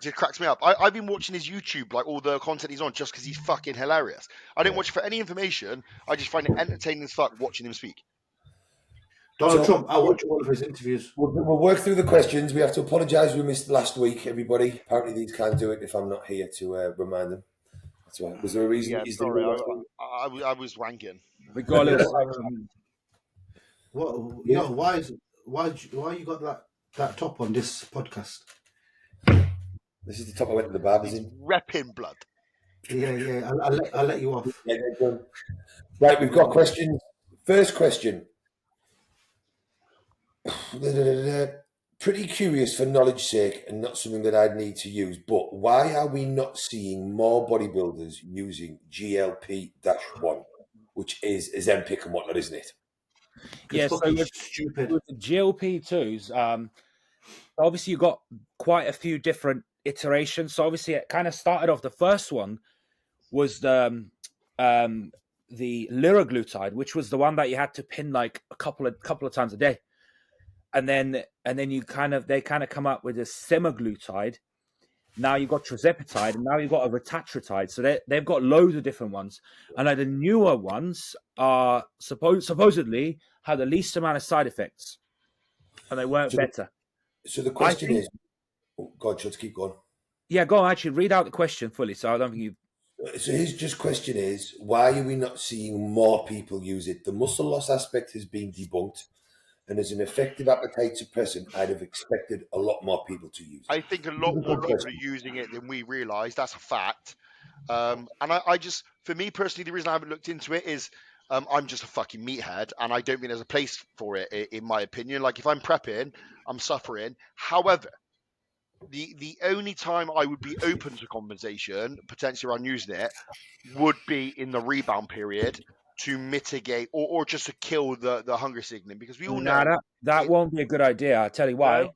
It cracks me up. I've been watching his YouTube, like all the content he's on, just because he's fucking hilarious. I don't watch it for any information. I just find it entertaining as fuck watching him speak. Donald Trump, I watch all of his interviews. We'll work through the questions. We have to apologise we missed last week, everybody. Apparently these can't do it if I'm not here to remind them. That's right. Was there a reason? Yeah, sorry, I was wanking. We got a little. Why you got that top on this podcast? This is the top I went to the barbers in. Repping blood. Yeah. I'll let you off. Right, we've got questions. First question. Pretty curious for knowledge sake and not something that I'd need to use, but why are we not seeing more bodybuilders using GLP-1, which is Ozempic and whatnot, isn't it? Yeah, so with the GLP-2s, obviously you've got quite a few different iterations. So obviously it kind of started off, the first one was the liraglutide, which was the one that you had to pin like a couple of times a day. And then they kind of come up with a semaglutide. Now you've got tirzepatide, and now you've got a retatrutide. So they've got loads of different ones. And like the newer ones are supposedly have the least amount of side effects, and they work better. So the question is, God, let's keep going. Yeah, go on. Actually, read out the question fully. So I don't think you. So his question is, why are we not seeing more people use it? The muscle loss aspect has been debunked. And as an effective appetite suppressant, I'd have expected a lot more people to use it. I think a lot more people are using it than we realise. That's a fact. And I just, for me personally, the reason I haven't looked into it is I'm just a fucking meathead, and I don't think there's a place for it, in my opinion. Like, if I'm prepping, I'm suffering. However, the only time I would be open to conversation, potentially around using it, would be in the rebound period, to mitigate or just to kill the hunger signaling, because we all know that won't be a good idea. I'll tell you why.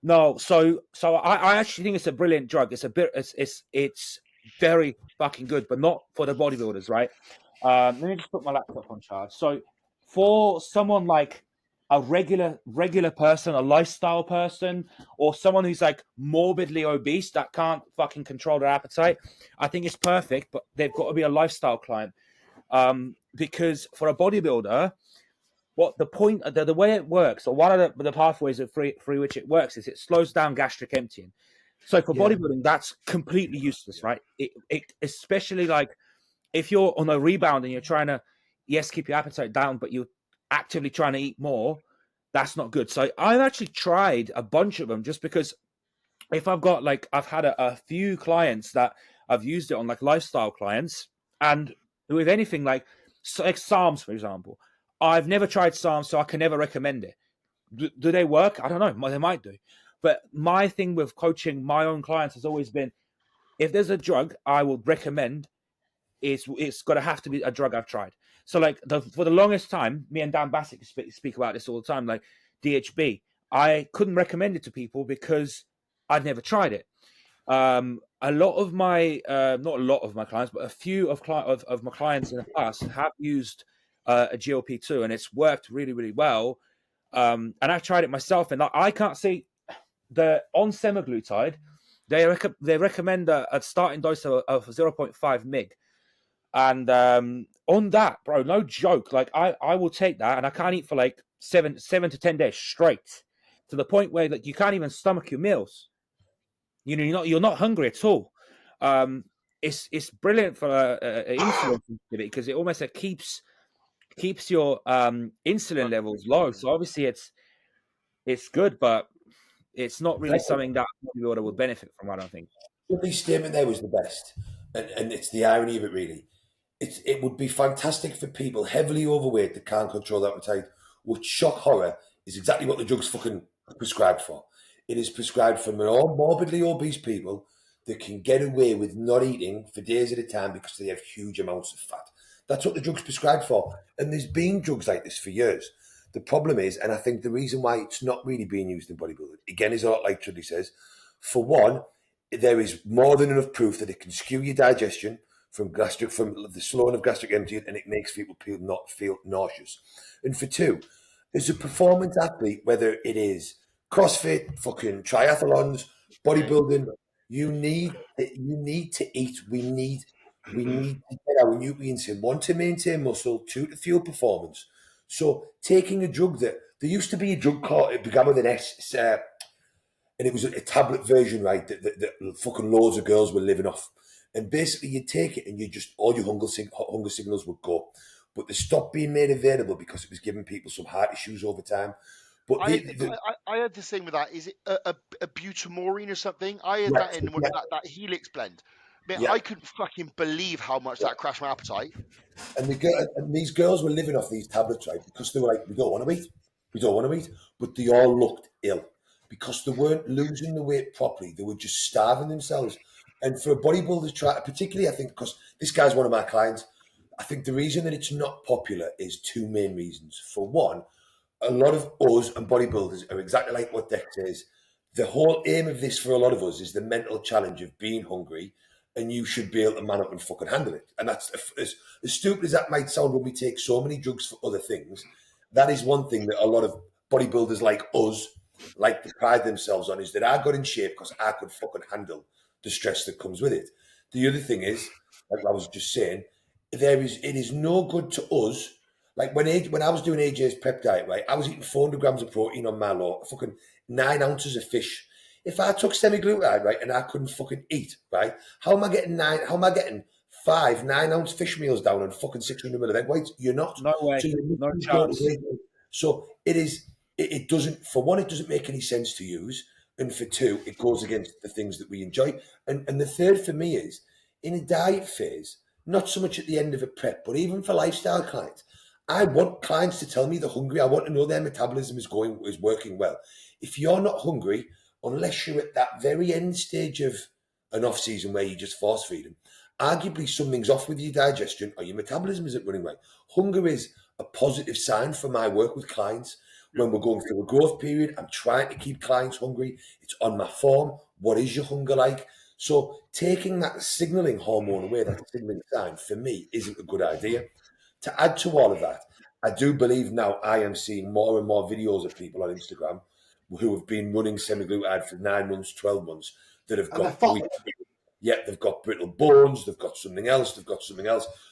No, so I actually think it's a brilliant drug. It's very fucking good, but not for the bodybuilders, right? Let me just put my laptop on charge. So for someone like a regular person, a lifestyle person, or someone who's like morbidly obese that can't fucking control their appetite, I think it's perfect, but they've got to be a lifestyle client. Because for a bodybuilder, what the way it works, or one of the pathways through which it works, is it slows down gastric emptying. So for bodybuilding, that's completely useless, right? It especially like if you're on a rebound and you're trying to, keep your appetite down, but you're actively trying to eat more, that's not good. So I've actually tried a bunch of them just because if I've had a few clients that I've used it on, like lifestyle clients, and with anything like SARMs, for example, I've never tried SARMs, so I can never recommend it. Do they work? I don't know. They might do. But my thing with coaching my own clients has always been, if there's a drug I would recommend, it's got to have to be a drug I've tried. So like for the longest time, me and Dan Bassett speak about this all the time, like DHB. I couldn't recommend it to people because I'd never tried it. A lot of my, not a lot of my clients, but a few of my clients in the past have used a GLP-2, and it's worked really, really well. And I've tried it myself, and I can't see on semaglutide, they recommend a starting dose of 0.5 mg. And on that, bro, no joke, like I will take that, and I can't eat for like 7 to 10 days straight, to the point where like you can't even stomach your meals. You know, you're not hungry at all. It's brilliant for insulin sensitivity, because it almost keeps your insulin levels low. So obviously it's good, but it's not really something that bodybuilder would benefit from, I don't think. The statement there was the best, and it's the irony of it, really. It would be fantastic for people heavily overweight that can't control their appetite, which, shock horror, is exactly what the drug's fucking prescribed for. It is prescribed for morbidly obese people that can get away with not eating for days at a time because they have huge amounts of fat. That's what the drug's prescribed for. And there's been drugs like this for years. The problem is, and I think the reason why it's not really being used in bodybuilding, again, is a lot like Truddy says. For one, there is more than enough proof that it can skew your digestion from the slowing of gastric emptying, and it makes people not feel nauseous. And for two, as a performance athlete, whether it is CrossFit, fucking triathlons, bodybuilding, You need to eat. We need to get our nutrients in. One, to maintain muscle. Two, to fuel performance. So taking a drug that there used to be a drug called, it began with an S, and it was a tablet version, right? That fucking loads of girls were living off. And basically, you take it and you just all your hunger signals would go. But they stopped being made available because it was giving people some heart issues over time. But I had the same with that. Is it a butamorine or something? I had that in that Helix blend. Man, I couldn't fucking believe how much that crashed my appetite. And these girls were living off these tablets, right? Because they were like, we don't want to eat. We don't want to eat. But they all looked ill because they weren't losing the weight properly. They were just starving themselves. And for a bodybuilder to try, particularly, I think, because this guy's one of my clients, I think the reason that it's not popular is two main reasons. For one, a lot of us and bodybuilders are exactly like what Dex says. The whole aim of this for a lot of us is the mental challenge of being hungry, and you should be able to man up and fucking handle it. And that's as stupid as that might sound when we take so many drugs for other things. That is one thing that a lot of bodybuilders like us like to pride themselves on, is that I got in shape because I could fucking handle the stress that comes with it. The other thing is, like I was just saying, it is no good to us. Like when I was doing AJ's prep diet, right, I was eating 400 grams of protein on my low, fucking 9 ounces of fish. If I took semi-glutide, right, and I couldn't fucking eat, right, how am I getting 5 9-ounce fish meals down on fucking 600 ml of egg whites? You're not. No way. So No chance. So it doesn't, for one, it doesn't make any sense to use. And for two, it goes against the things that we enjoy. And the third for me is, in a diet phase, not so much at the end of a prep, but even for lifestyle clients, I want clients to tell me they're hungry. I want to know their metabolism is working well. If you're not hungry, unless you're at that very end stage of an off season where you just force feed them, arguably something's off with your digestion or your metabolism isn't running right. Hunger is a positive sign for my work with clients. When we're going through a growth period, I'm trying to keep clients hungry. It's on my form. What is your hunger like? So taking that signaling hormone away, that signaling sign, for me, isn't a good idea. To add to all of that, I do believe now I am seeing more and more videos of people on Instagram who have been running semaglutide for 9 months, 12 months, that have got they've got brittle bones, they've got something else.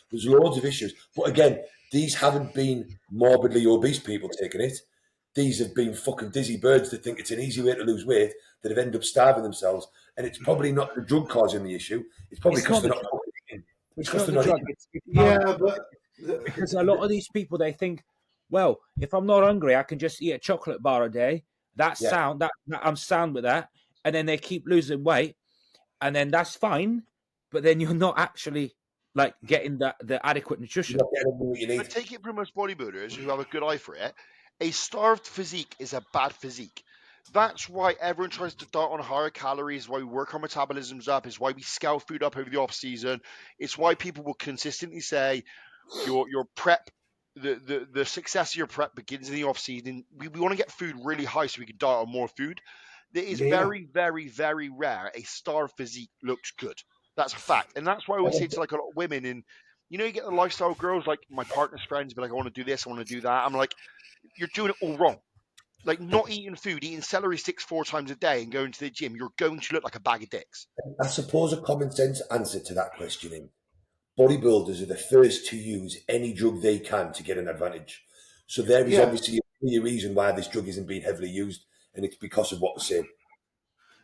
There's loads of issues. But again, these haven't been morbidly obese people taking it. These have been fucking dizzy birds that think it's an easy way to lose weight, that have ended up starving themselves. And it's probably not the drug causing the issue. It's probably because they're not eating. It's because they're not eating. Because a lot of these people, they think, well, if I'm not hungry, I can just eat a chocolate bar a day. That I'm sound with that. And then they keep losing weight, and then that's fine. But then you're not actually like getting the adequate nutrition. But take it from most bodybuilders who have a good eye for it. A starved physique is a bad physique. That's why everyone tries to start on higher calories, why we work our metabolisms up, is why we scale food up over the off season. It's why people will consistently say your prep, the success of your prep begins in the off season. We want to get food really high so we can diet on more food. It is very, very, very rare a starved physique looks good. That's a fact. And that's why I always say to like a lot of women, and you know, you get the lifestyle girls, like my partner's friends, be like, I want to do this, I want to do that. I'm like, you're doing it all wrong. Like not eating food, eating celery sticks 4 times a day and going to the gym, you're going to look like a bag of dicks. I suppose a common sense answer to that question is, bodybuilders are the first to use any drug they can to get an advantage. So there is obviously a clear reason why this drug isn't being heavily used, and it's because of what we're saying.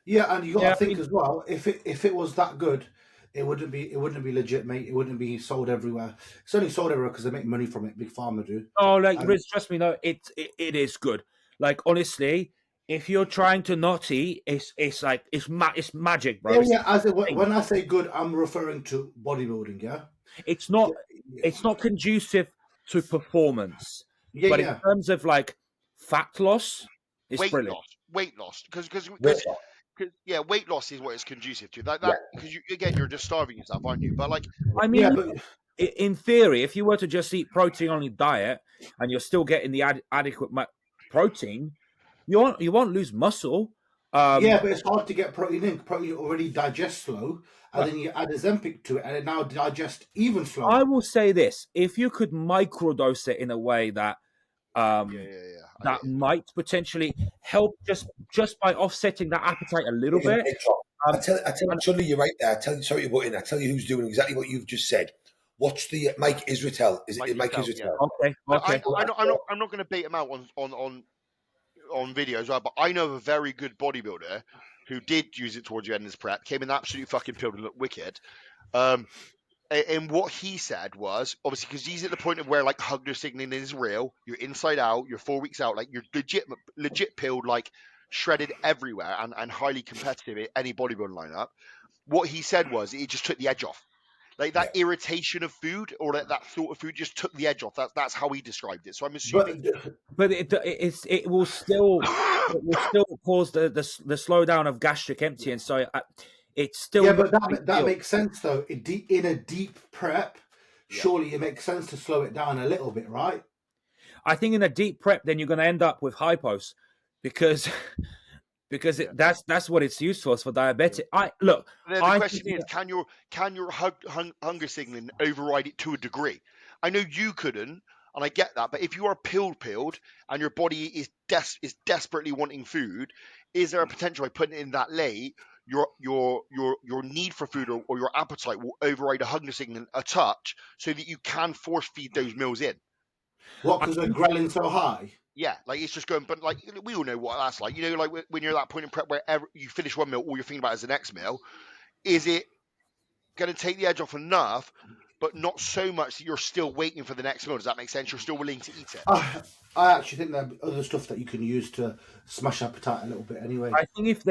Yeah, and you got to think as well, if it was that good, it wouldn't be legit, mate. It wouldn't be sold everywhere. It's only sold everywhere because they make money from it. Big Pharma do. Oh, like Riz, trust me, no, it is good. Like honestly, if you're trying to not eat, it's like it's magic, bro. When I say good, I'm referring to bodybuilding. Yeah, it's not conducive to performance. But in terms of like fat loss, it's brilliant. Weight loss, because weight loss is what it's conducive to. Because you're just starving yourself, aren't you? But like, I mean, in theory, if you were to just eat protein only diet and you're still getting the adequate protein, you won't lose muscle. But it's hard to get protein in. Protein already digests slow, and then you add Ozempic to it, and it now digests even slower. I will say this: if you could microdose it in a way that that might potentially help just by offsetting that appetite a little bit. I tell you, Chudley, you're right there. I tell you, sorry to butt in. I tell you who's doing exactly what you've just said. Watch the Mike Israetel. Is it Mike Israetel? Yeah. Okay. I'm not going to bait him out on video as well, but I know of a very good bodybuilder who did use it towards the end of his prep, came in absolutely fucking peeled and looked wicked. And what he said was, obviously, because he's at the point of where like hunger signaling is real, you're inside out, you're 4 weeks out, like you're legit peeled, like shredded everywhere and highly competitive at any bodybuilding lineup. What he said was it just took the edge off. Like that irritation of food or that thought of food just took the edge off. That's how he described it. So I'm assuming, but it will still cause the slowdown of gastric emptying. So it's still but that makes sense though. In a deep prep, surely it makes sense to slow it down a little bit, right? I think in a deep prep, then you're going to end up with hypos because that's what it's used for diabetic. The question is, can your hunger signaling override it to a degree? I know you couldn't, and I get that. But if you are peeled, and your body is desperately wanting food, is there a potential by putting it in that late, your need for food or your appetite will override a hunger signal a touch, so that you can force feed those meals in? What, because they're ghrelin so high? Yeah, like it's just going, but like we all know what that's like. You know, like when you're at that point in prep where you finish one meal, all you're thinking about is the next meal. Is it going to take the edge off enough, but not so much that you're still waiting for the next meal? Does that make sense? You're still willing to eat it. I actually think there are other stuff that you can use to smash appetite a little bit. Anyway, I think if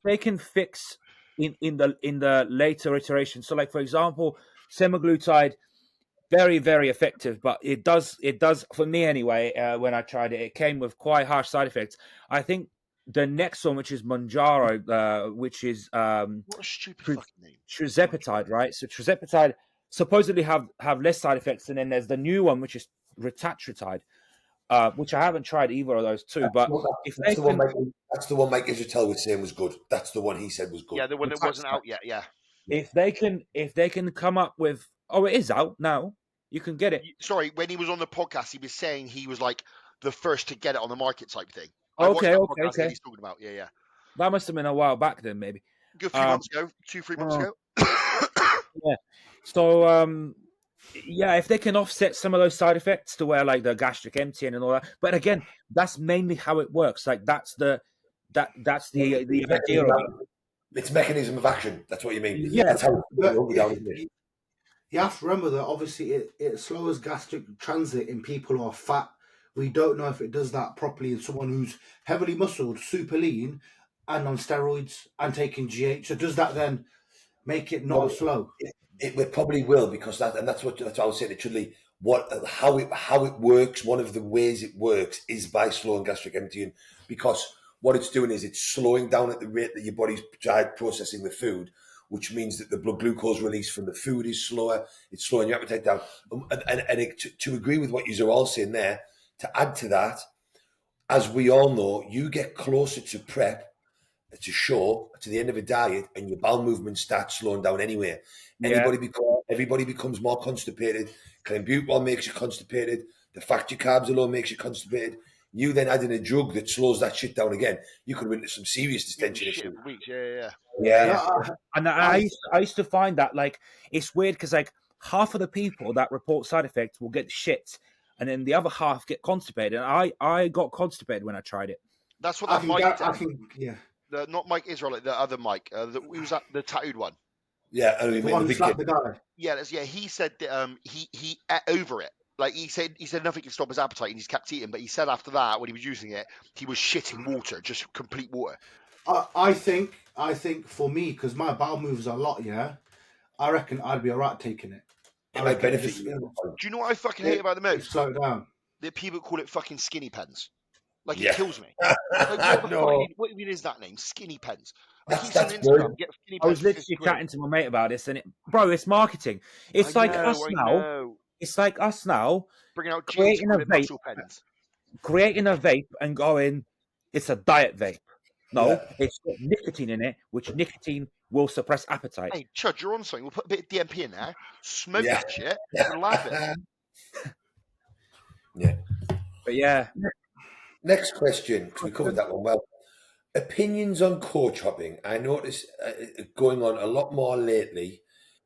they can fix in the later iteration. So, like for example, semaglutide. Very, very effective, but it does for me anyway. When I tried it, it came with quite harsh side effects. I think the next one, which is Mounjaro, which is what a stupid fucking name, tirzepatide, right? So tirzepatide supposedly have less side effects, and then there's the new one, which is retatrutide, which I haven't tried either of those two. But that's the one Mike Israetel was saying was good. That's the one he said was good. Yeah, the one that wasn't out yet. Yeah. If they can come up with, it is out now. You can get it. Sorry, when he was on the podcast, he was saying he was like the first to get it on the market type thing. Okay. That he's talking about. Yeah. That must have been a while back then, maybe. Good few months ago, 2-3 months ago. Yeah. So, if they can offset some of those side effects to where like the gastric emptying and all that, but again, that's mainly how it works. Like that's the idea of it. It's mechanism of action. That's what you mean. Yeah. That's how it's you have to remember that obviously it slows gastric transit in people who are fat. We don't know if it does that properly in someone who's heavily muscled, super lean, and on steroids and taking GH. So does that then make it not slow? It probably will, because that's what I was saying to Chudley. How it works. One of the ways it works is by slowing gastric emptying, because what it's doing is it's slowing down at the rate that your body's processing the food, which means that the blood glucose release from the food is slower. It's slowing your appetite down. To agree with what you're all saying there, to add to that, as we all know, you get closer to prep, to the end of a diet, and your bowel movement starts slowing down anyway. Everybody becomes more constipated. Clenbuterol makes you constipated. The fact your carbs are low makes you constipated. You then add in a drug that slows that shit down again, you could run into some serious distension issues. Yeah. And I used to find that like it's weird because like half of the people that report side effects will get shit, and then the other half get constipated. And I got constipated when I tried it. That's what not Mike Israel, the other Mike. He was the tattooed one. Yeah, the one who slapped the guy. Yeah, he said that he ate over it. Like he said nothing can stop his appetite, and he's kept eating. But he said after that, when he was using it, he was shitting water, just complete water. I think for me, because my bowel moves a lot, I reckon I'd be alright taking it. It might benefit you. Do you know what I fucking hate about the most? Slow it down. That people call it fucking skinny pens. Like it kills me. Like, what even is that name? Skinny pens. I was literally chatting to my mate about this, and it's marketing. It's like us now. It's like us now bringing out creating a vape and going, it's a diet vape. No, it's got nicotine in it, which nicotine will suppress appetite. Hey, Chud, you're on something. We'll put a bit of DMP in there, smoke that shit, and laugh it. Yeah. But yeah. Next question, because we covered that one well. Opinions on coach hopping, I notice going on a lot more lately,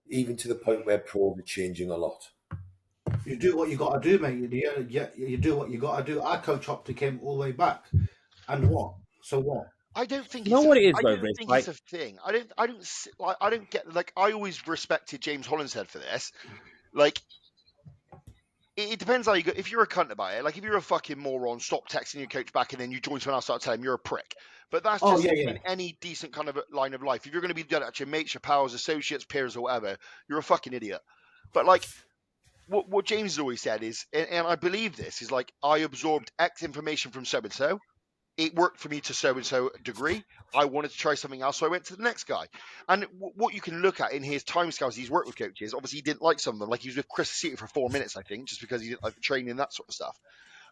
even to the point where pros are changing a lot. You do what you got to do, mate. You do what you got to do. Our coach hopped came all the way back, and what? So what? I don't think You know it's a. what it is I though, don't Riz? think Like, it's a thing. I don't get like. I always respected James Hollinshead for this. Like, it depends how you go. If you're a cunt about it, like if you're a fucking moron, stop texting your coach back and then you join someone else, start telling him you're a prick. But that's Oh just yeah, yeah. in any decent kind of line of life. If you're going to be done at your mates, your pals, associates, peers, or whatever, you're a fucking idiot. But like what James has always said is, and I believe this, is like I absorbed X information from so and so. It worked for me to so and so degree. I wanted to try something else, so I went to the next guy. And what you can look at in his timescales, he's worked with coaches. Obviously, he didn't like some of them. Like he was with Chris City for 4 minutes, I think, just because he didn't like the training and that sort of stuff.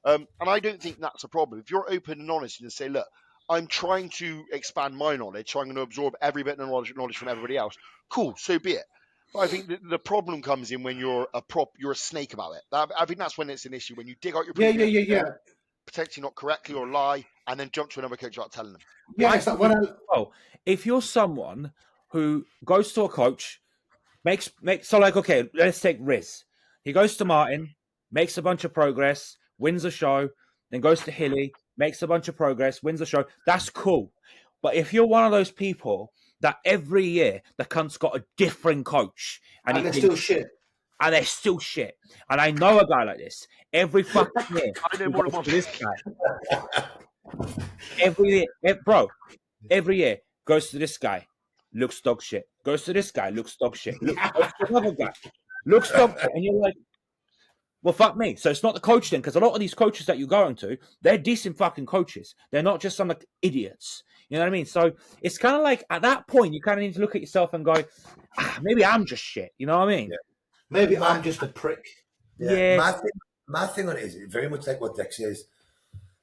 And I don't think that's a problem. If you're open and honest and say, look, I'm trying to expand my knowledge, so I'm going to absorb every bit of knowledge from everybody else. Cool, so be it. But I think the problem comes in when you're a snake about it. I think that's when it's an issue. When you dig out your Yeah, yeah, previous yeah, yeah. material, potentially not correctly or lie, and then jump to another coach without telling them. Yeah, I it's like think when I oh, if you're someone who goes to a coach, makes so like okay, let's take Riz. He goes to Martin, makes a bunch of progress, wins a show, then goes to Hilly, makes a bunch of progress, wins a show. That's cool. But if you're one of those people that every year the cunt's got a different coach and he and they're thinks still shit. and they're still shit. And I know a guy like this. Every fucking year I know he more goes than one. to this guy. Every year, bro, every year goes to this guy, looks dog shit. Goes to this guy, looks dog shit. Goes to another guy, looks dog shit. And you're like, well, fuck me. So it's not the coach then, because a lot of these coaches that you're going to, they're decent fucking coaches. They're not just some like idiots. You know what I mean? So it's kind of like at that point, you kind of need to look at yourself and go, maybe I'm just shit. You know what I mean? Yeah. Maybe I'm just a prick. Yeah, Yeah. my thing on it is very much like what Dex says.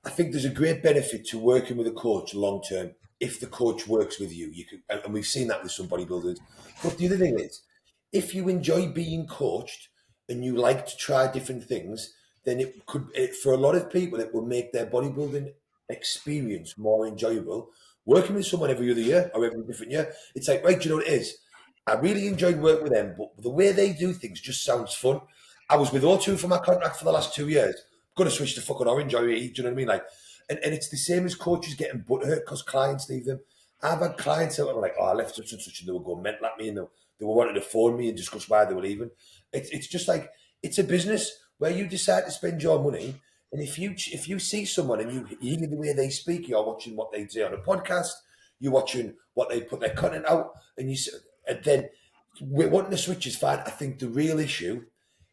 I think there's a great benefit to working with a coach long term if the coach works with you. You can, and we've seen that with some bodybuilders. But the other thing is, if you enjoy being coached and you like to try different things, then for a lot of people it will make their bodybuilding experience more enjoyable. Working with someone every other year or every different year, it's like, right, do you know what it is? I really enjoyed working with them, but the way they do things just sounds fun. I was with O2 for my contract for the last 2 years. I'm going to switch to fucking Orange or E, do you know what I mean? Like, and it's the same as coaches getting butthurt because clients leave them. I've had clients that were like, oh, I left such and such, and they were going mental at me, and they were wanting to phone me and discuss why they were leaving. It's just like, it's a business where you decide to spend your money, and if you see someone and you hear the way they speak, you're watching what they do on a podcast, you're watching what they put their content out, and then wanting to switch is fine. I think the real issue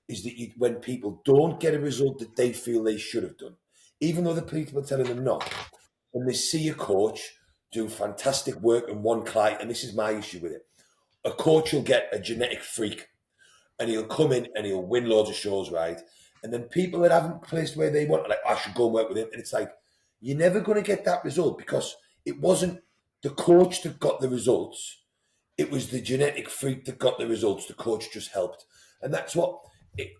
is that when people don't get a result that they feel they should have done, even though the people are telling them not, and they see a coach do fantastic work in one client, and this is my issue with it, a coach will get a genetic freak and he'll come in and he'll win loads of shows, right? And then people that haven't placed where they want are like, I should go and work with him. And it's like, you're never going to get that result because it wasn't the coach that got the results. It was the genetic freak that got the results. The coach just helped. And that's what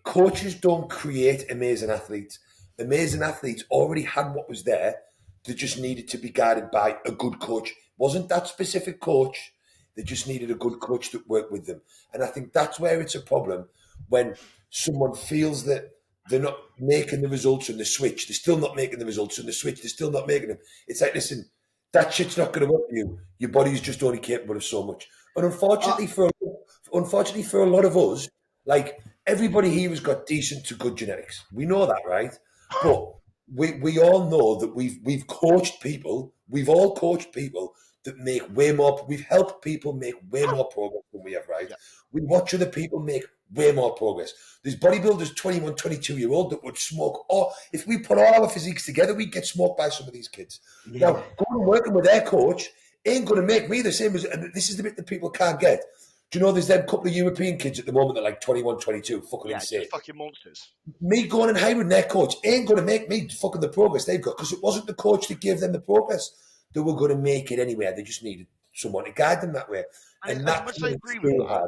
coaches don't create amazing athletes. Amazing athletes already had what was there. They just needed to be guided by a good coach. It wasn't that specific coach. They just needed a good coach that worked with them. And I think that's where it's a problem when someone feels that they're not making the results and the switch. They're still not making the results and the switch. They're still not making them. It's like, listen, that shit's not going to work for you. Your body's just only capable of so much. And unfortunately for a lot of us, like everybody here has got decent to good genetics. We know that, right? But we all know that we've coached people. We've all coached people that make way more. We've helped people make way more progress than we have, right? Yeah. We watch other people make way more progress. There's bodybuilders, 21, 22-year-old that would smoke. Or if we put all our physiques together, we'd get smoked by some of these kids. Yeah. Now, going and working with their coach ain't going to make me the same as, and this is the bit that people can't get. Do you know there's them couple of European kids at the moment that are like 21, 22, fucking insane. Just fucking monsters. Me going and hiring their coach ain't going to make me fucking the progress they've got because it wasn't the coach that gave them the progress. They were going to make it anyway. They just needed someone to guide them that way. And And as that's much as I agree with that,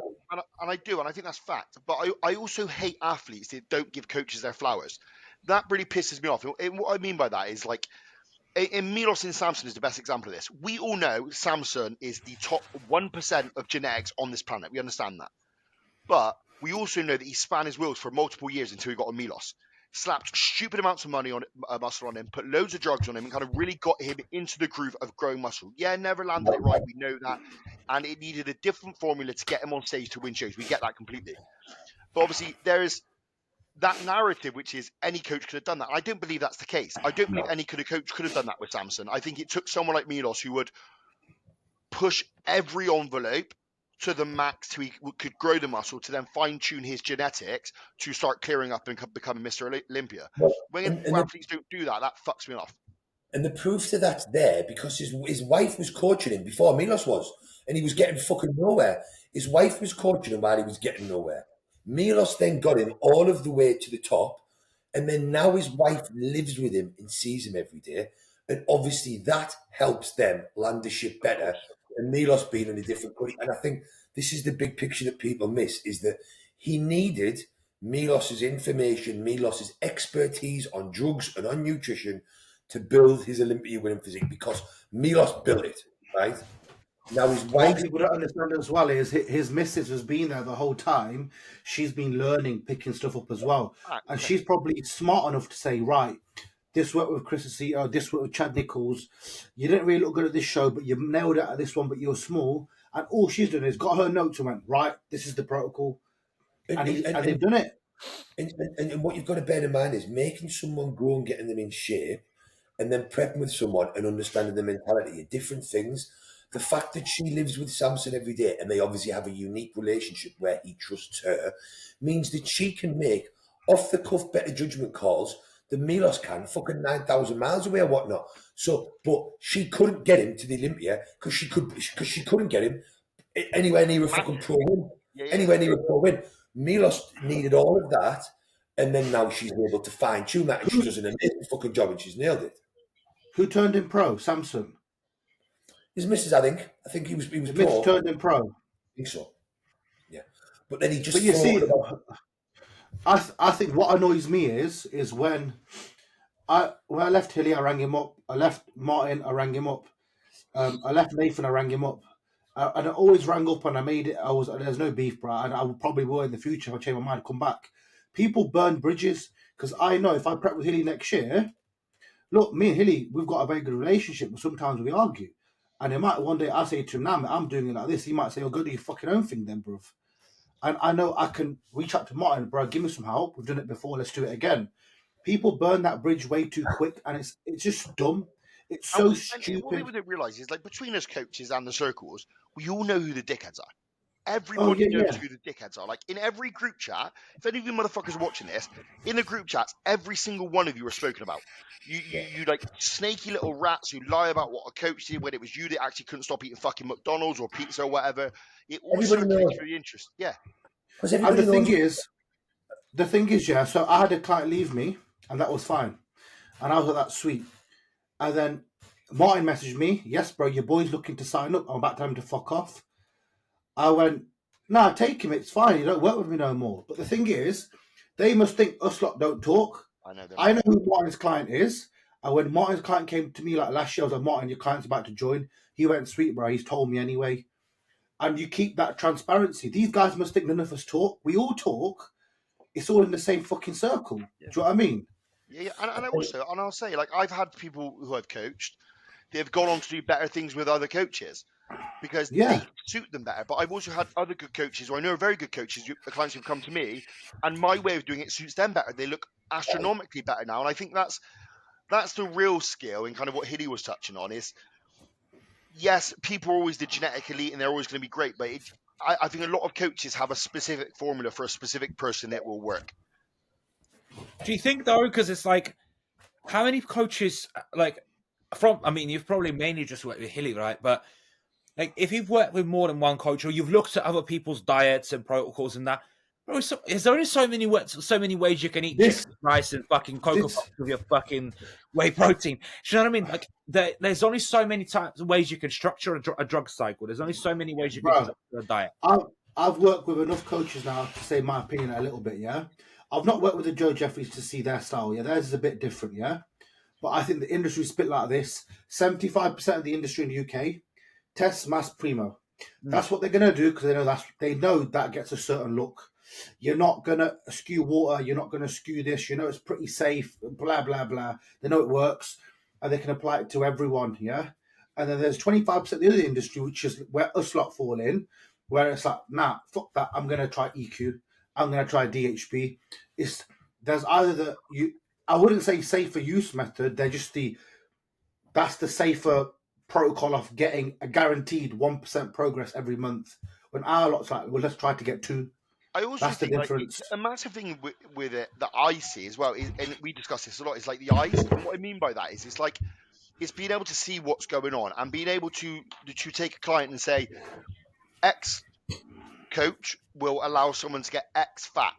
and I do, and I think that's fact, but I also hate athletes that don't give coaches their flowers. That really pisses me off. And what I mean by that is like, in Milos and Samson is the best example of this. We all know Samson is the top 1% of genetics on this planet. We understand that. But we also know that he span his wheels for multiple years until he got on Milos. Slapped stupid amounts of money on muscle on him, put loads of drugs on him, and kind of really got him into the groove of growing muscle. Yeah, never landed it right. We know that. And it needed a different formula to get him on stage to win shows. We get that completely. But obviously, there is that narrative, which is any coach could have done that. I don't believe that's the case. I don't believe any coach could have done that with Samson. I think it took someone like Milos who would push every envelope to the max so he could grow the muscle to then fine-tune his genetics to start clearing up and becoming Mr. Olympia. When athletes don't do that, that fucks me off. And the proof to that's there because his wife was coaching him before Milos was, and he was getting fucking nowhere. His wife was coaching him while he was getting nowhere. Milos then got him all of the way to the top, and then now his wife lives with him and sees him every day, and obviously that helps them land the ship better than Milos being in a different country. And I think this is the big picture that people miss, is that he needed Milos's information, Milos's expertise on drugs and on nutrition to build his Olympia winning physique, because Milos built it, right? Now his wife... What people don't understand as well is his missus has been there the whole time. She's been learning, picking stuff up as well. And she's probably smart enough to say, right, this worked with Chris Aceto, this worked with Chad Nichols. You didn't really look good at this show, but you nailed it at this one, but you're small. And all she's done is got her notes and went, right, this is the protocol. And they've done it. And what you've got to bear in mind is making someone grow and getting them in shape, and then prepping with someone and understanding the mentality are different things. The fact that she lives with Samson every day and they obviously have a unique relationship where he trusts her means that she can make off-the-cuff better judgment calls than Milos can, fucking 9,000 miles away or whatnot. So, but she couldn't get him to the Olympia because she couldn't get him anywhere near a fucking pro win. Anywhere near a pro win. Milos needed all of that, and then now she's able to fine-tune that, and she does an amazing fucking job, and she's nailed it. Who turned him pro? Samson. His missus, I think. I think he was pro. Missus turned him pro. I think so. Yeah, but then he just. But you see, I think what annoys me is when I left Hilly, I rang him up. I left Martin, I rang him up. I left Nathan, I rang him up. And I always rang up and I made it. There's no beef, bro. And I probably will in the future if I change my mind, come back. People burn bridges because I know if I prep with Hilly next year, look, me and Hilly, we've got a very good relationship, but sometimes we argue. And it might one day I say to him, nah, I'm doing it like this. He might say, oh, go do your fucking own thing then, bruv. And I know I can reach out to Martin, bro, give me some help. We've done it before, let's do it again. People burn that bridge way too quick, and it's just dumb. It's so stupid. What people don't realise is, like, between us coaches and the circles, we all know who the dickheads are. Everybody knows who the dickheads are. Like, in every group chat, if any of you motherfuckers are watching this, in the group chats, every single one of you are spoken about. You like snaky little rats who lie about what a coach did when it was you that actually couldn't stop eating fucking McDonald's or pizza or whatever. It all circulates through the interest. Yeah. And the thing is, yeah, so I had a client leave me, and that was fine. And I was like, that's sweet. And then Martin messaged me, yes, bro, your boy's looking to sign up. I'm about to tell him to fuck off. I went, nah, take him. It's fine. You don't work with me no more. But the thing is, they must think us lot don't talk. I know who Martin's client is. And when Martin's client came to me like last year, I was like, Martin, your client's about to join. He went, sweet, bro. He's told me anyway. And you keep that transparency. These guys must think none of us talk. We all talk. It's all in the same fucking circle. Yeah. Do you know what I mean? Yeah. And I'll say, like, I've had people who I've coached, they've gone on to do better things with other coaches because they suit them better. But I've also had other good coaches, who I know are very good coaches, the clients who've come to me, and my way of doing it suits them better. They look astronomically better now. And I think that's the real skill in kind of what Hany was touching on is, yes, people are always the genetic elite and they're always going to be great. But I think a lot of coaches have a specific formula for a specific person that will work. Do you think, though, because it's like, how many coaches, like, you've probably mainly just worked with Hilly, right? But like, if you've worked with more than one coach, or you've looked at other people's diets and protocols and that, bro, there's only so many ways you can eat chicken rice and fucking cocoa puffs with your fucking whey protein. Do you know what I mean? Like, there's only so many ways you can structure a drug cycle. There's only so many ways you can structure a diet. I've worked with enough coaches now to say my opinion a little bit, yeah? I've not worked with the Joe Jeffries to see their style, yeah? Theirs is a bit different, yeah? But I think the industry is split like this: 75% of the industry in the UK tests mass primo. That's what they're gonna do because they know that gets a certain look. You're not gonna skew water. You're not gonna skew this. You know it's pretty safe. Blah blah blah. They know it works, and they can apply it to everyone. Yeah. And then there's 25% of the other industry, which is where us lot fall in, where it's like, nah, fuck that. I'm gonna try EQ. I'm gonna try DHB. There's either I wouldn't say safer use method. They're just that's the safer protocol of getting a guaranteed 1% progress every month. When our lot's like, well, let's try to get 2. I also That's the think like difference. a massive thing with it that I see as well is, and we discuss this a lot, is like the eyes. And what I mean by that is it's being able to see what's going on and being able to take a client and say, X coach will allow someone to get X fat.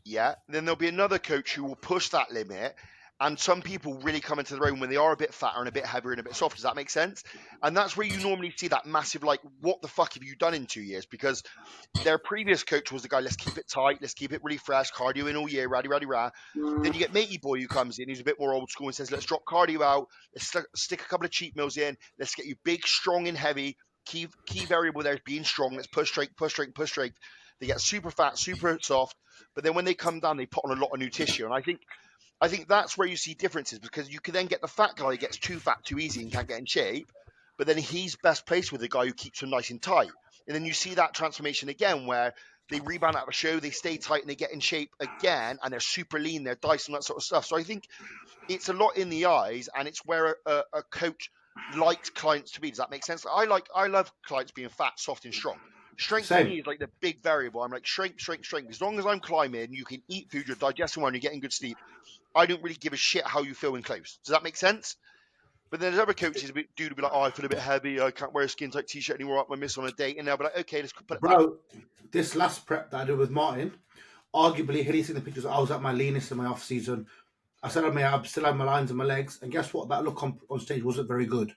Yeah. Then there'll be another coach who will push that limit. And some people really come into their own when they are a bit fatter and a bit heavier and a bit softer. Does that make sense? And that's where you normally see that massive, like, what the fuck have you done in 2 years? Because their previous coach was the guy, let's keep it tight, let's keep it really fresh, cardio in all year, rah. Then you get Matey Boy who comes in, who's a bit more old school and says, let's drop cardio out, let's stick a couple of cheat meals in, let's get you big, strong, and heavy. Key variable there is being strong. Let's push strength. They get super fat, super soft, but then when they come down, they put on a lot of new tissue. And I think that's where you see differences, because you can then get the fat guy who gets too fat too easy and can't get in shape, but then he's best placed with the guy who keeps him nice and tight. And then you see that transformation again where they rebound out of a show, they stay tight and they get in shape again, and they're super lean, they're diced and that sort of stuff. So I think it's a lot in the eyes, and it's where a coach likes clients to be. Does that make sense? I love clients being fat, soft, and strong. Strength for me is like the big variable. I'm like strength. As long as I'm climbing, you can eat food, you're digesting well, you're getting good sleep. I don't really give a shit how you feel in clothes. Does that make sense? But then there's other coaches who be like, oh, I feel a bit heavy. I can't wear a skin tight t-shirt anymore. I might miss on a date. And they'll be like, okay, let's put it back. This last prep that I did with Martin, arguably, had he seen the pictures, I was at my leanest in my off season. I still had my abs, still had my lines in my legs. And guess what? That look on stage wasn't very good.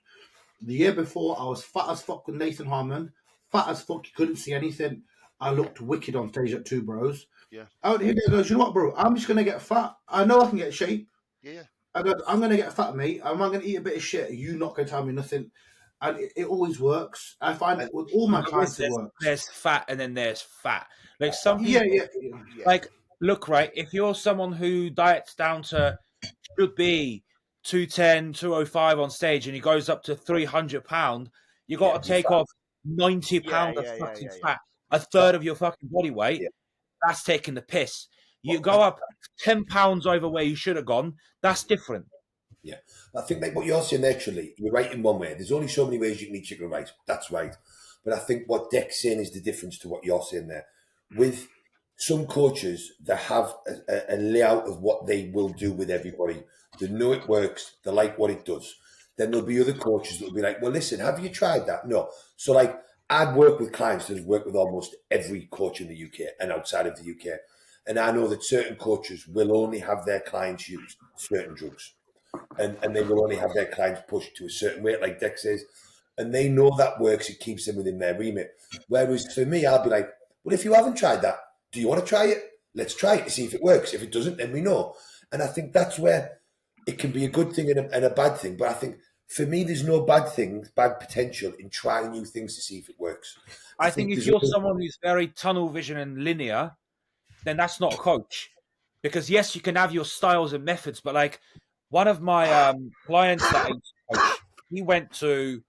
The year before, I was fat as fuck with Nathan Harmon. Fat as fuck, you couldn't see anything. I looked wicked on stage at Two Bros. Yeah. Out here goes, you know what, bro? I'm just going to get fat. I know I can get shape. Yeah. I go, I'm going to get fat, mate. I'm not going to eat a bit of shit. You're not going to tell me nothing. And it always works. I find it with all my clients, it works. There's fat and then there's fat. Like some people, yeah. Like, look, right, if you're someone who diets down to, should be 210, 205 on stage, and he goes up to 300 pound, you got to take off 90 pound of fucking fat, a third of your fucking body weight. Yeah. That's taking the piss. You go up 10 pounds over where you should have gone. That's different. Yeah, I think like what you're saying there, actually, you're right in one way. There's only so many ways you can eat chicken and rice. That's right. But I think what Deck's saying is the difference to what you're saying there. With some coaches, they have a layout of what they will do with everybody. They know it works. They like what it does. Then there'll be other coaches that will be like, well, listen, have you tried that? No. So like, I'd work with clients that have worked with almost every coach in the UK and outside of the UK. And I know that certain coaches will only have their clients use certain drugs. And they will only have their clients pushed to a certain weight, like Deck says. And they know that works. It keeps them within their remit. Whereas for me, I'll be like, well, if you haven't tried that, do you want to try it? Let's try it to see if it works. If it doesn't, then we know. And I think that's where it can be a good thing and a bad thing. But I think for me, there's no bad potential in trying new things to see if it works. I think if you're someone who's very tunnel vision and linear, then that's not a coach. Because yes, you can have your styles and methods, but like one of my clients that I used to coach, he went to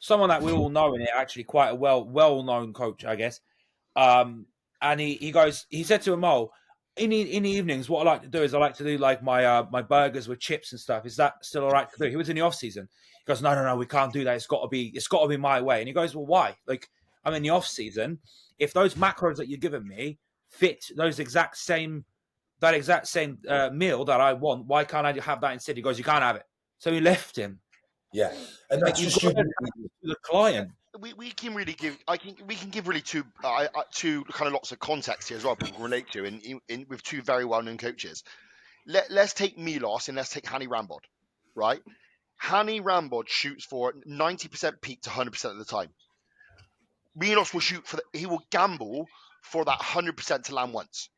someone that we all know in it, actually quite a well-known coach, I guess. And he said to him, oh, in the evenings, what I like to do is I like to do like my my burgers with chips and stuff. Is that still all right to do? He was in the off season. He goes, no, we can't do that. It's got to be my way. And he goes, well, why? Like, I'm in the off season. If those macros that you're giving me fit that exact same meal that I want, why can't I have that instead? He goes, you can't have it. So he left him. Yeah, and that's just the client. We can really give. We can give really two kind of lots of context here as well. People can relate to in with two very well known coaches. Let's take Milos and let's take Hany Rambod, right? Hany Rambod shoots for 90% peak to 100% of the time. Milos will shoot he will gamble for that 100% to land once.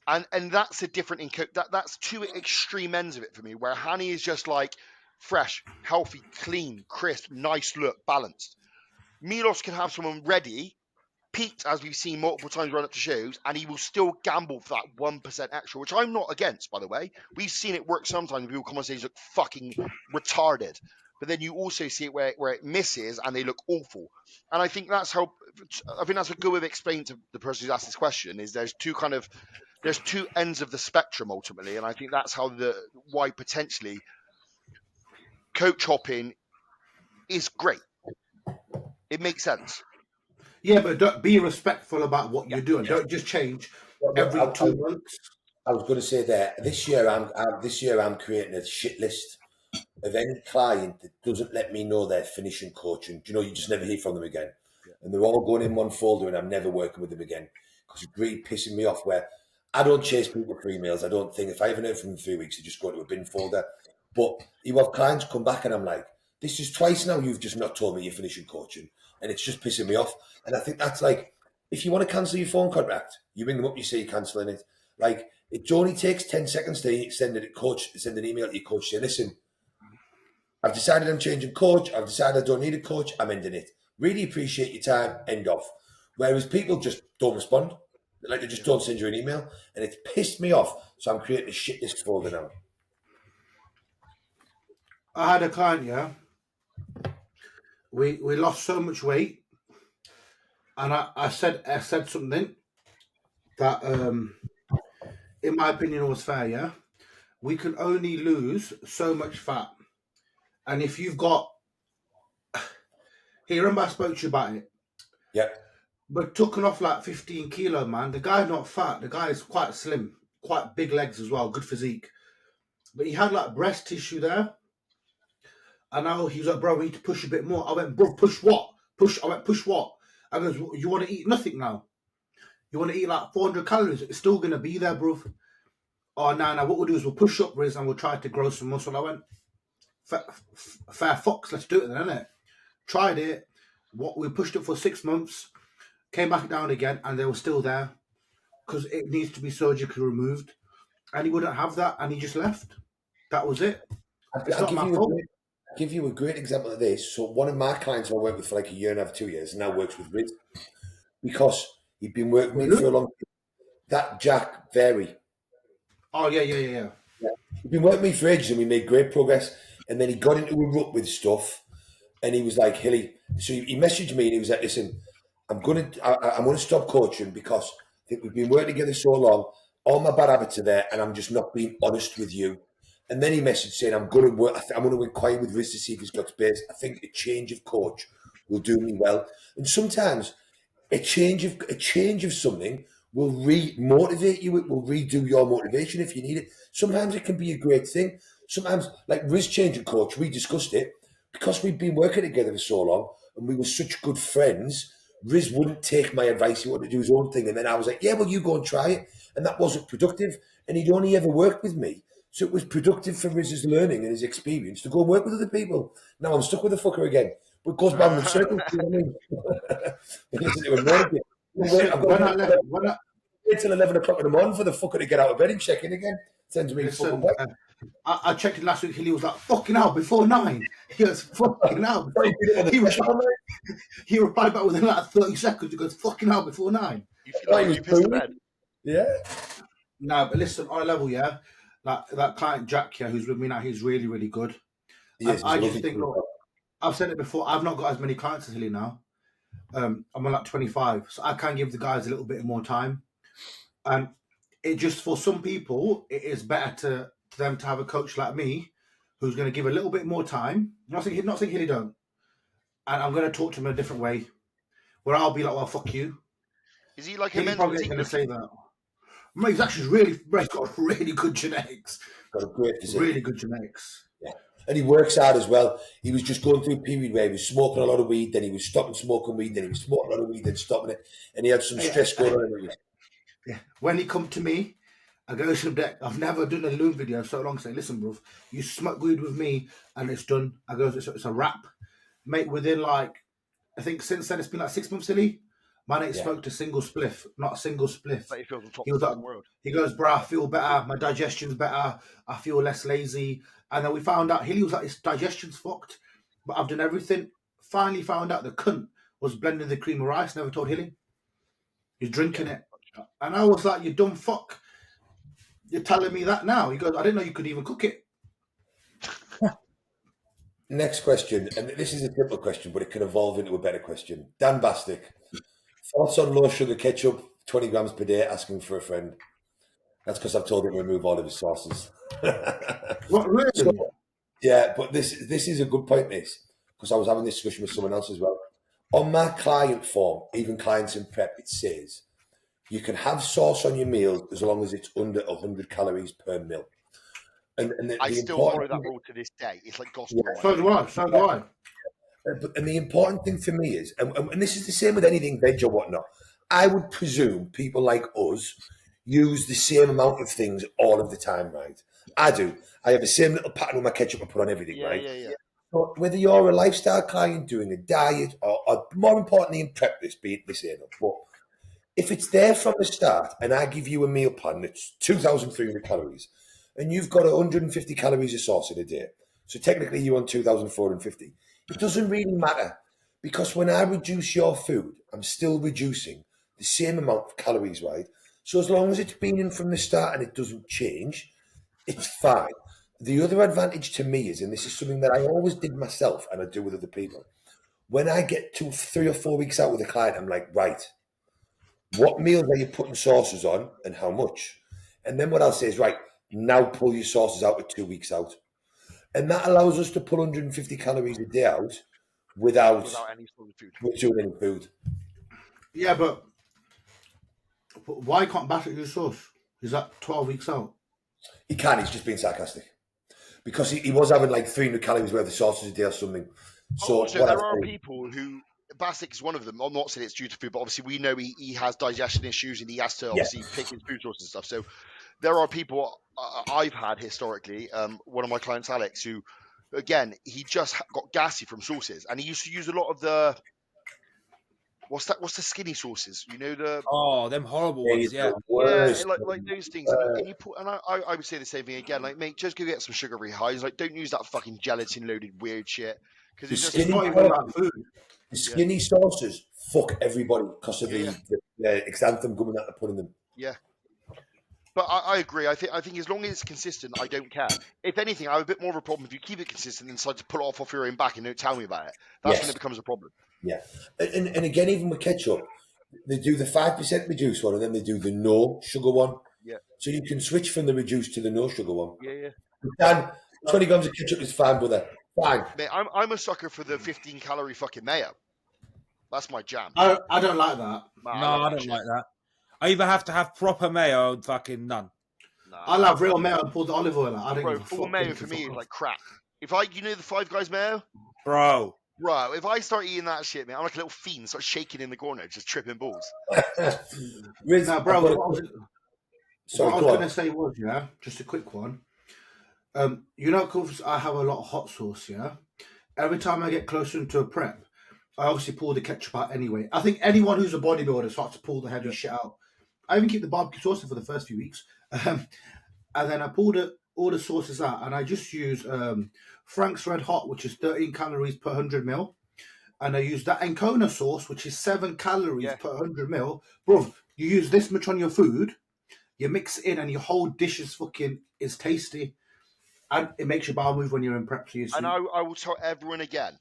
And that's a different that's two extreme ends of it for me, where Hany is just like fresh, healthy, clean, crisp, nice look, balanced. Milos can have someone ready, peaked, as we've seen multiple times run up to shows, and he will still gamble for that 1% extra, which I'm not against, by the way. We've seen it work sometimes when people come on stage look fucking retarded. But then you also see it where it misses and they look awful. And I think that's a good way of explaining to the person who's asked this question, is there's two ends of the spectrum ultimately. And I think that's why potentially coach hopping is great. It makes sense. Yeah, but don't be respectful about what you're doing. Don't just change every 2 months. I was going to say that this year I'm creating a shit list of any client that doesn't let me know they're finishing coaching. Do you know, you just never hear from them again. Yeah. And they're all going in one folder and I'm never working with them again, because it's really pissing me off, where I don't chase people for emails. I don't think, if I haven't heard from them in 3 weeks, they just go to a bin folder. But you have clients come back and I'm like, this is twice now you've just not told me you're finishing coaching, and it's just pissing me off. And I think that's like, if you want to cancel your phone contract, you ring them up, you say you're cancelling it. Like, it only takes 10 seconds to send an email to your coach, say, listen, I've decided I'm changing coach. I've decided I don't need a coach. I'm ending it. Really appreciate your time. End off. Whereas people just don't respond. Like, they just don't send you an email. And it's pissed me off. So I'm creating a shit list folder now. I had a client, yeah. We lost so much weight. And I said something that, in my opinion, was fair, yeah. We can only lose so much fat. And if you've got... Here, remember I spoke to you about it? Yeah. But taking off like 15 kilo, man. The guy's not fat. The guy is quite slim. Quite big legs as well. Good physique. But he had like breast tissue there. And now he was like, bro, we need to push a bit more. I went, bro, push what? I went, push what? I goes, you want to eat nothing now? You want to eat like 400 calories? It's still going to be there, bro. Oh, no, what we'll do is we'll push up, Riz, and we'll try to grow some muscle. I went, fair fox, let's do it then, innit? Tried it. We pushed it for 6 months, came back down again, and they were still there because it needs to be surgically removed. And he wouldn't have that, and he just left. That was it. I'll give you a great example of this. So one of my clients I worked with for like a year and a half, 2 years, now works with Riz, because he'd been working with me for a long time. That Jack Very. Oh, yeah. He'd been working with me for ages and we made great progress. And then he got into a rut with stuff and he was like, Hilly. So he messaged me and he was like, listen, I'm going to stop coaching because I think we've been working together so long. All my bad habits are there and I'm just not being honest with you. And then he messaged saying, I'm going to inquire with Riz to see if he's got space. I think a change of coach will do me well. And sometimes a change of something will re-motivate you. It will redo your motivation if you need it. Sometimes it can be a great thing. Sometimes, like Riz changing coach, we discussed it because we've been working together for so long and we were such good friends. Riz wouldn't take my advice. He wanted to do his own thing. And then I was like, yeah, well, you go and try it. And that wasn't productive. And he'd only ever worked with me. So it was productive for Riz's learning and his experience to go and work with other people. Now I'm stuck with the fucker again. But it goes back in circles. You know what I mean? Until 11 o'clock in the morning for the fucker to get out of bed and check in again. Sends me fucking back. I checked it last week. He was like, fucking hell, before 9. He goes, fucking hell. He replied back within like 30 seconds. He goes, fucking hell, before 9. You feel like you pissed the bed. Yeah. No, but listen, on a level, yeah, like that client Jack here, who's with me now, he's really, really good. Yes, I just think, look, I've said it before, I've not got as many clients as Hilly now. I'm on like 25, so I can give the guys a little bit more time. And it just, for some people, it is better to them to have a coach like me who's going to give a little bit more time. Not saying Hilly don't. And I'm going to talk to him in a different way, where I'll be like, well, fuck you. Is he like Hilly a mental probably going to say that. He's actually he's got really good genetics. Got a great physique. Really good genetics. Yeah. And he works hard as well. He was just going through a period where he was smoking a lot of weed, then he was stopping smoking weed, then he was smoking a lot of weed, then stopping it. And he had some stress going on. Yeah. When he come to me, I go to him, Deck, I've never done a loom video so long. Say, listen, bro, you smoke weed with me and it's done. I go, it's a wrap. Mate, within like, I think since then it's been like 6 months, Hilly. My mate smoked a single spliff, not a single spliff. But he feels on top He of was the like, fucking world. he goes, bro, I feel better. My digestion's better. I feel less lazy. And then we found out Hilly was like, his digestion's fucked, but I've done everything. Finally found out the cunt was blending the cream of rice. Never told Hilly. He's drinking it. And I was like, you dumb fuck. You're telling me that now? He goes, I didn't know you could even cook it. Next question, and this is a simple question, but it can evolve into a better question. Dan Bastick, thoughts on low sugar ketchup, 20 grams per day, asking for a friend. That's because I've told him to remove all of his sauces. What, really? So, yeah, but this is a good point, this, because I was having this discussion with someone else as well. On my client form, even clients in prep, it says you can have sauce on your meal as long as it's under 100 calories per meal. And I still follow that rule to this day. It's like gospel. Yeah. So do I. So do I. And the important thing for me is, and this is the same with anything veg or whatnot, I would presume people like us use the same amount of things all of the time, right? I do. I have the same little pattern with my ketchup I put on everything, right? Yeah. So whether you're a lifestyle client doing a diet or more importantly in prep, this ain't up. But if it's there from the start and I give you a meal plan that's 2,300 calories and you've got 150 calories of sauce in a day, so technically you're on 2,450, it doesn't really matter because when I reduce your food, I'm still reducing the same amount of calories, right? So as long as it's been in from the start and it doesn't change, it's fine. The other advantage to me is, and this is something that I always did myself and I do with other people, when I get to 3 or 4 weeks out with a client, I'm like, right, what meals are you putting sauces on and how much? And then what I'll say is, right, now pull your sauces out at 2 weeks out. And that allows us to pull 150 calories a day out without any sort of food. doing any food. Yeah, but why can't Bassett use sauce? Is that 12 weeks out? He can, he's just being sarcastic. Because he was having like 300 calories worth of sausages a day or something. So there are people who, Bastick is one of them. I'm not saying it's due to food, but obviously we know he has digestion issues and he has to obviously pick his food sources and stuff. So there are people I've had historically, one of my clients, Alex, who, again, he just got gassy from sauces. And he used to use a lot of the, what's the skinny sauces? You know, them horrible ones, yeah. Like those things. And you put, and I would say the same thing again. Like, mate, just go get some sugar-free highs. Like, don't use that fucking gelatin-loaded weird shit because it's just not even about food. The skinny sauces fuck everybody because of the xanthan gum that they're putting them. Yeah. But I agree. I think as long as it's consistent, I don't care. If anything, I have a bit more of a problem if you keep it consistent and decide to pull it off your own back and don't tell me about it. That's when it becomes a problem. Yeah. And again, even with ketchup, they do the 5% reduced one and then they do the no sugar one. Yeah. So you can switch from the reduced to the no sugar one. Yeah. Dan, 20 grams of ketchup is fine, brother. Fine. Mate, I'm a sucker for the 15-calorie fucking mayo. That's my jam. I don't like that. No, I don't like that. I either have to have proper mayo or fucking none. I love real mayo and pulled olive oil. I don't Bro, give a full fuck. mayo for me is like crap. If you know the Five Guys mayo? Bro, if I start eating that shit, man, I'm like a little fiend, start shaking in the corner, just tripping balls. Now, bro, what I was going to say was, just a quick one. You know, because I have a lot of hot sauce, every time I get closer into a prep, I obviously pull the ketchup out anyway. I think anyone who's a bodybuilder starts to pull the heavy shit out. I even keep the barbecue sauce for the first few weeks. And then I pull all the sauces out and I just use Frank's Red Hot, which is 13 calories per 100 mil. And I use that Ancona sauce, which is 7 calories per 100 mil. Bro, you use this much on your food, you mix it in and your whole dish is tasty. And it makes your bowel move when you're in prep. And I will tell everyone again,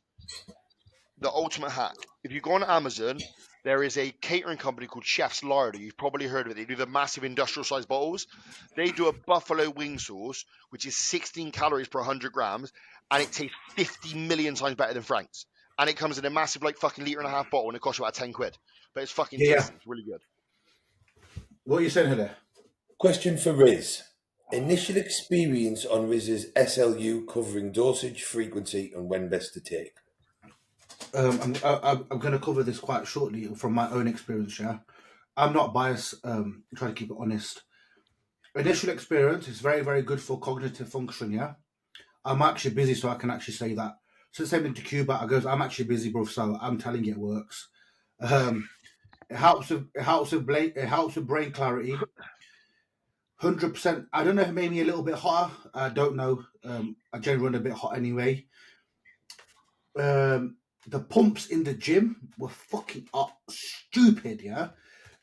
the ultimate hack. If you go on Amazon, there is a catering company called Chef's Larder. You've probably heard of it. They do the massive industrial-sized bottles. They do a buffalo wing sauce, which is 16 calories per 100 grams, and it tastes 50 million times better than Frank's. And it comes in a massive, like, fucking litre and a half bottle, and it costs you about 10 quid. But it's fucking tasty. It's really good. What are you saying, Hany? Question for Riz. Initial experience on Riz's SLU covering dosage, frequency, and when best to take. I'm going to cover this quite shortly from my own experience, I'm not biased, trying to keep it honest. Initial experience is very, very good for cognitive function, I'm actually busy, so I can actually say that. So the same thing to Cuba, I'm actually busy, bro, so I'm telling you it works. It helps with brain clarity. 100%. I don't know if it made me a little bit hotter. I don't know. I generally run a bit hot anyway. The pumps in the gym were fucking stupid, yeah?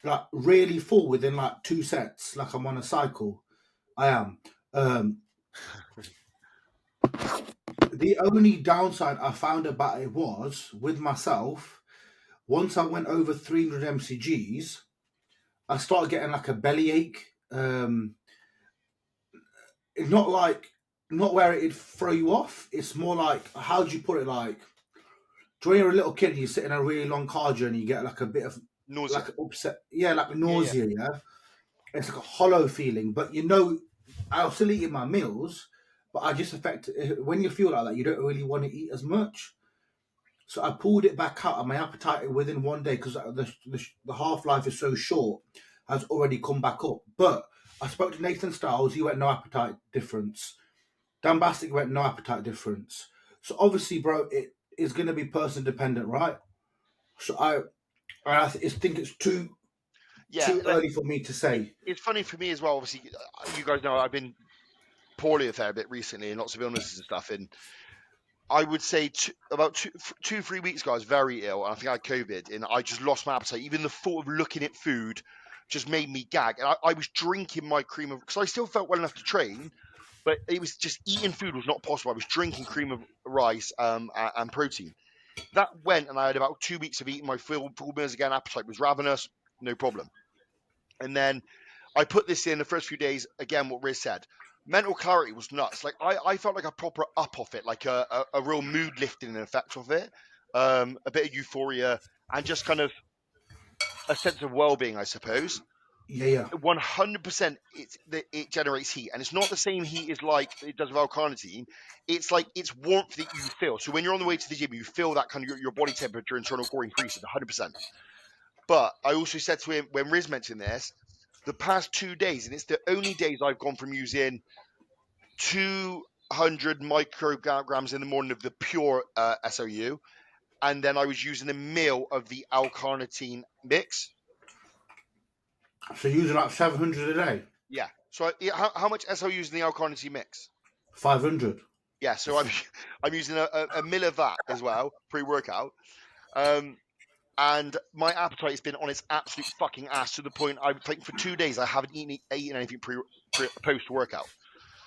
Like really full within like 2 sets, like I'm on a cycle. I am. The only downside I found about it was, with myself, once I went over 300 mcgs, I started getting like a bellyache. It's not where it'd throw you off. It's more like, how do you put it? Like, when you're a little kid and you sit in a really long car journey, you get like a bit of Nausea. like upset, like nausea. Yeah, it's like a hollow feeling. But I'll still eat my meals, but I just when you feel like that, you don't really want to eat as much. So I pulled it back out, and my appetite within 1 day, because the half life is so short, has already come back up. But I spoke to Nathan Styles. He went no appetite difference. Dan Bastick went no appetite difference. So obviously, bro, it is going to be person dependent, right? So I think it's too early for me to say. It's funny for me as well. Obviously, you guys know I've been poorly a fair bit recently and lots of illnesses and stuff. And I would say about 3 weeks ago, I was very ill. And I think I had COVID, and I just lost my appetite. Even the thought of looking at food just made me gag. And I was drinking my cream of, because I still felt well enough to train, but it was just eating food was not possible. I was drinking cream of rice and protein. That went, and I had about 2 weeks of eating my full meals again. Appetite was ravenous, no problem. And then I put this in the first few days, again, what Riz said. Mental clarity was nuts. Like, I felt like a proper up off it, like a real mood lifting effect of it, a bit of euphoria, and just kind of a sense of well-being, I suppose. Yeah. 100% it generates heat, and it's not the same heat as like it does with L-carnitine. It's like it's warmth that you feel. So when you're on the way to the gym, you feel that kind of your body temperature, internal core increases 100%. But I also said to him, when Riz mentioned this, the past 2 days, and it's the only days I've gone from using 200 micrograms in the morning of the pure SLU, and then I was using a mil of the L-carnitine mix. So using like 700 a day? Yeah. So how much SLU is in the L-carnitine mix? 500. Yeah. So I'm using a mil of that as well, pre-workout. And my appetite has been on its absolute fucking ass, to the point I think for 2 days I haven't eaten anything post-workout.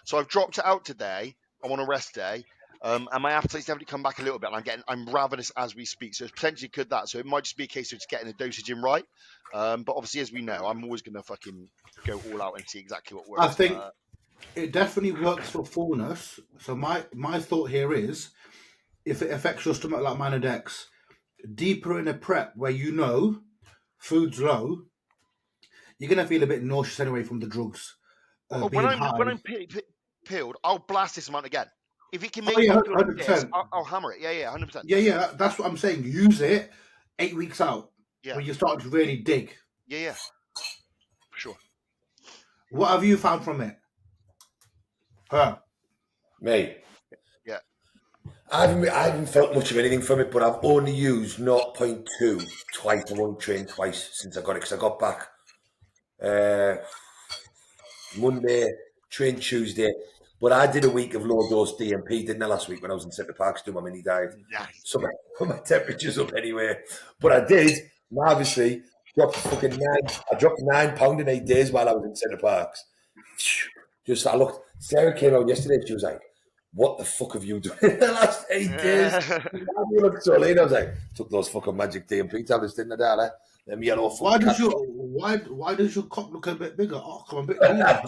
So I've dropped it out today. I'm on a rest day. And my appetite's definitely come back a little bit. And I'm ravenous as we speak. So it's potentially could that. So it might just be a case of just getting the dosage in right. But obviously, as we know, I'm always going to fucking go all out and see exactly what works. I think it definitely works for fullness. So my thought here is, if it affects your stomach like mine and Dex, deeper in a prep where food's low, you're going to feel a bit nauseous anyway from the drugs. When I'm peeled, I'll blast this amount again. If it can make 100%. I'll hammer it. Yeah, 100%. Yeah, that's what I'm saying. Use it 8 weeks out when you start to really dig. Yeah, for sure. What have you found from it? Me? Yeah. I haven't felt much of anything from it, but I've only used 0.2 twice. I've only trained twice since I got it, because I got back Monday, trained Tuesday. But I did a week of low dose DMP, didn't I, last week when I was in Centre Parks doing my mini diet? Nice. So my temperature's up anyway. But I did, marvellously, dropped fucking 9. I dropped 9 pounds in 8 days while I was in Centre Parks. I looked. Sarah came out yesterday. She was like, "What the fuck have you done in the last 8 days? You look so lean." I was like, "Took those fucking magic DMP tablets, didn't I, darling? Them yellow." Why does your cock look a bit bigger? Oh, come on, a bit leaner.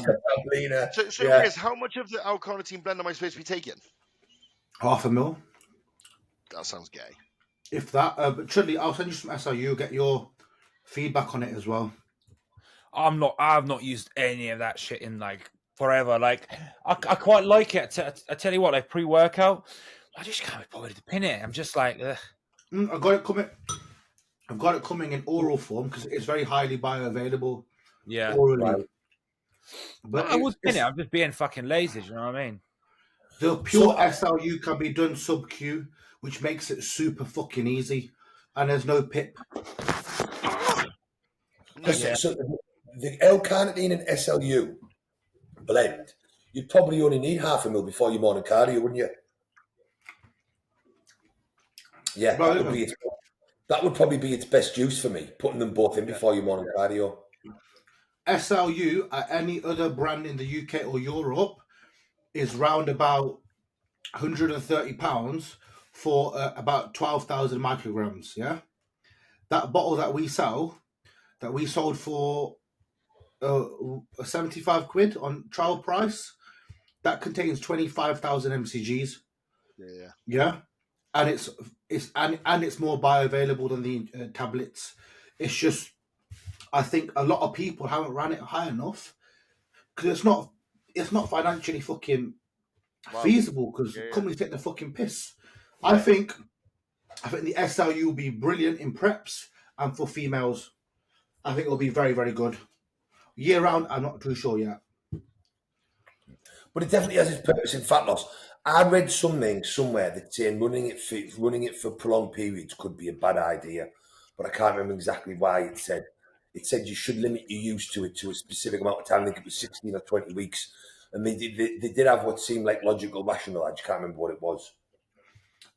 Leaner. So Chris, how much of the L-carnitine blend am I supposed to be taking? 1/2 ml. That sounds gay. If that, but Chudley, I'll send you some SLU. Get your feedback on it as well. I've not used any of that shit in like forever. Like I quite like it. I tell you what, like pre-workout, I just can't be bothered to pin it. I'm just like, ugh. I've got it coming in oral form because it's very highly bioavailable. Yeah. Orally. Right. But I would pin it. I'm just being fucking lazy. Do you know what I mean? The pure SLU can be done sub-Q, which makes it super fucking easy, and there's no pip. So the L-carnitine and SLU blend, you'd probably only need half a mil before your morning cardio, wouldn't you? Yeah, that would probably be its best use for me, putting them both in before your morning cardio. SLU at any other brand in the UK or Europe is round about £130 for about 12,000 micrograms. Yeah, that bottle that we sold for 75 quid on trial price. That contains 25,000 mcgs. Yeah, and it's more bioavailable than the tablets. It's just, I think a lot of people haven't ran it high enough because it's not financially fucking feasible because companies take the fucking piss. I think the SLU will be brilliant in preps and for females. I think it'll be very, very good. Year round, I'm not too sure yet. But it definitely has its purpose in fat loss. I read something somewhere that saying running it for prolonged periods could be a bad idea, but I can't remember exactly why it said. It said you should limit your use to it to a specific amount of time. I think it was 16 or 20 weeks. And they did have what seemed like logical rationale. I just can't remember what it was.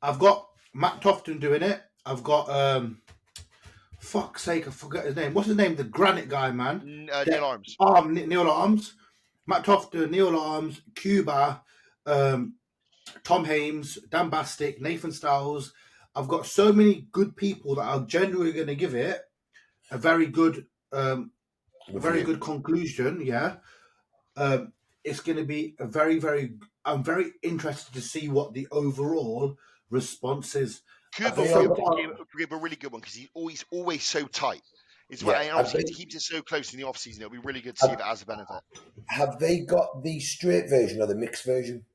I've got Matt Tofton doing it. I've got fuck's sake, I forget his name. What's his name? The granite guy, man. Neil Arms. Neil Arms. Matt Tofton, Neil Arms, Cuba, Tom Hames, Dan Bastick, Nathan Stiles. I've got so many good people that are genuinely going to give it a very good conclusion. Yeah. It's going to be a very, very. I'm very interested to see what the overall response is. Cuba will give a really good one because he's always so tight. Obviously he keeps it so close in the off season. It'll be really good to see if it has a benefit. Have they got the straight version or the mixed version?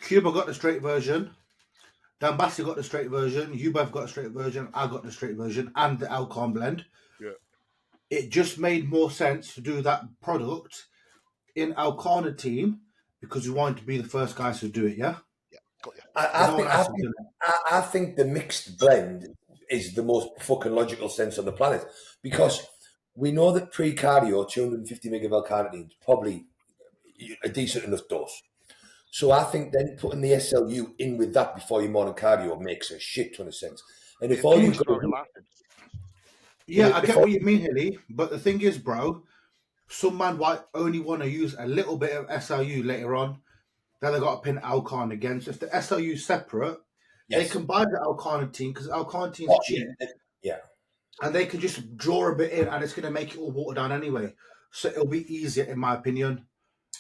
Cuba got the straight version. Dan Bassi got the straight version. You both got a straight version. I got the straight version and the Alcon blend. Yeah. It just made more sense to do that product in Alcarnitine because we wanted to be the first guys to do it. Yeah. Yeah. Got you. I think the mixed blend is the most fucking logical sense on the planet because we know that pre-cardio 250 mg of L-carnitine is probably a decent enough dose. So I think then putting the SLU in with that before your morning cardio makes a shit ton of sense. And if all you've got to do... I get what you mean, Hilly, but the thing is, bro, some man might only want to use a little bit of SLU later on. Then they got to pin Alcarn again. So if the SLU is separate, they can buy the L-carnitine because L-carnitine is cheap. Yeah. And they can just draw a bit in and it's going to make it all watered down anyway. So it'll be easier, in my opinion.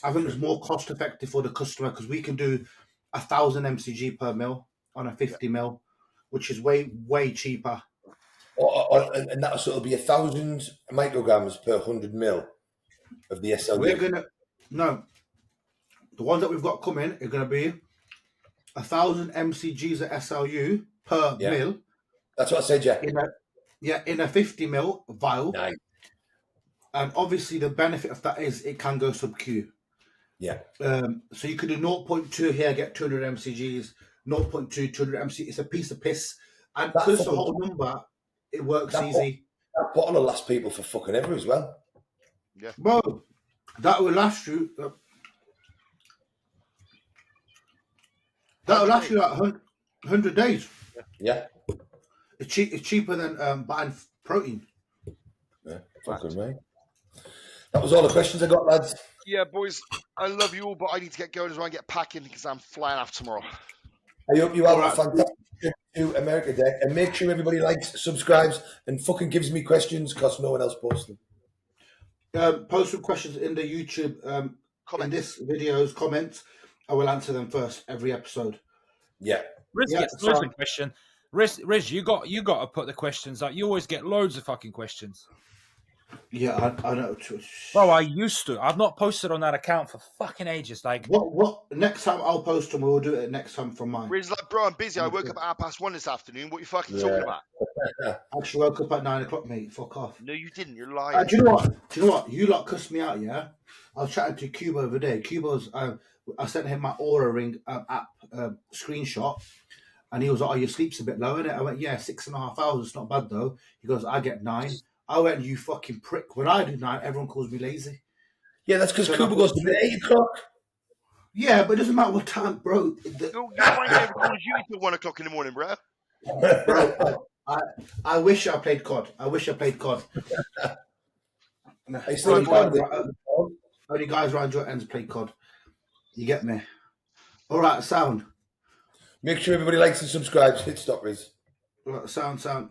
I think it's more cost effective for the customer because we can do 1,000 mcg per mil on a 50 mil, which is way, way cheaper. And that'll be 1,000 micrograms per 100 mil of the SLU. The ones that we've got coming are going to be 1,000 mcgs of SLU per mil. That's what I said, yeah. In a 50 mil vial. Nice. And obviously the benefit of that is it can go sub-Q. Yeah. So you could do 0.2 here, get 200 mcgs, 0.2, 200 mcgs. It's a piece of piss. And because it's a whole number, it works easy. That bottle will last people for fucking ever as well. Yeah. Bro, that will last you... That'll last you like 100 days. Yeah. It's cheaper than buying protein. Yeah, fucking right. That was all the questions I got, lads. Yeah, boys, I love you all, but I need to get going as well and get packing because I'm flying off tomorrow. I hope you have a fantastic trip to America Day, and make sure everybody likes, subscribes, and fucking gives me questions because no one else posts them. Post some questions in the YouTube in this video's comments. I will answer them first every episode. Yeah. Riz gets loads of questions. Riz, you got to put the questions out. You always get loads of fucking questions. Yeah, I know. Bro, I used to. I've not posted on that account for fucking ages. Like, what? Next time I'll post them. We'll do it next time from mine. Riz, like, bro, I'm busy. I woke up at 1:30 this afternoon. What are you fucking talking about? I actually woke up at 9 o'clock, mate. Fuck off. No, you didn't. You're lying. Do you know what? You lot cussed me out, yeah? I was chatting to Cuba over there. Cuba's... I sent him my Aura Ring app screenshot, and he was like, "Oh, your sleep's a bit low, isn't it?" I went, "Yeah, 6.5 hours. It's not bad though." He goes, "I get 9." I went, you fucking prick. When I do 9, everyone calls me lazy. Yeah, that's because So Cooper goes to bed at 8 o'clock. Yeah, but it doesn't matter what time, bro. You might be able to Call of Duty till 1 o'clock in the morning, bro. Bro, I wish I played COD. I wish I played COD. I still Only guys around your ends play COD. You get me? All right, sound. Make sure everybody likes and subscribes. Hit stop, Riz. All right, sound.